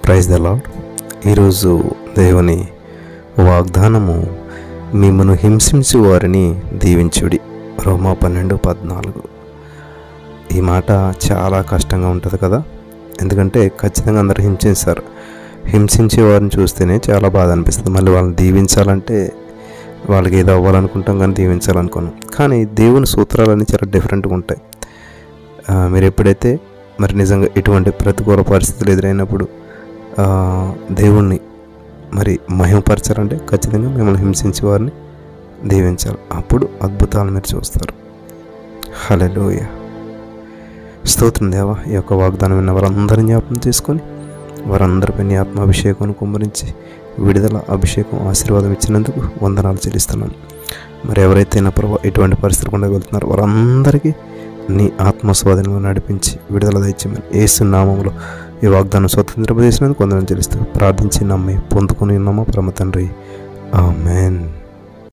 Praise the lord. ఈరోజు దేవుని వాగ్దానము, మిమ్మను హింసించు వారిని దీవించుడి. రోమా 12:14. ఈ మాట చాలా కష్టంగా ఉంటుంది కదా, ఎందుకంటే ఖచ్చితంగా అందరూ హింసిస్తారు. హింసించే వారిని చూస్తేనే చాలా బాధ అనిపిస్తుంది. మళ్ళీ వాళ్ళని దీవించాలంటే వాళ్ళకి ఏదో అవ్వాలనుకుంటాం కానీ దీవించాలనుకున్నాం. కానీ దేవుని సూత్రాలన్నీ చాలా డిఫరెంట్గా ఉంటాయి. మీరు ఎప్పుడైతే మరి నిజంగా ఇటువంటి ప్రతికూల పరిస్థితులు ఎదురైనప్పుడు దేవుణ్ణి మరి మహిమపరచాలంటే ఖచ్చితంగా మిమ్మల్ని హింసించే వారిని దీవించాలి. అప్పుడు అద్భుతాలు మీరు చూస్తారు. హల్లెలూయా. స్తోత్రం దేవా. ఈ యొక్క వాగ్దానం విన్న వారందరినీ జ్ఞాపకం చేసుకొని వారందరిపై నీ ఆత్మాభిషేకం కుమ్మరించి విడుదల, అభిషేకం, ఆశీర్వాదం ఇచ్చినందుకు వందనాలు చెల్లిస్తున్నాను. మరి ఎవరైతే నా ప్రభు ఇటువంటి పరిస్థితులు గుండా వెళ్తున్నారో వారందరికీ నీ ఆత్మస్వాధీనంలో నడిపించి విడుదల దయచేయమని యేసు నామములో ఈ వాగ్దానం స్వతంత్రపజేసినందుకు వందనాలు చెల్లిస్తూ ప్రార్థించి నమ్మి పొందుకుని ఉన్నామా పరమ తండ్రి. ఆమేన్.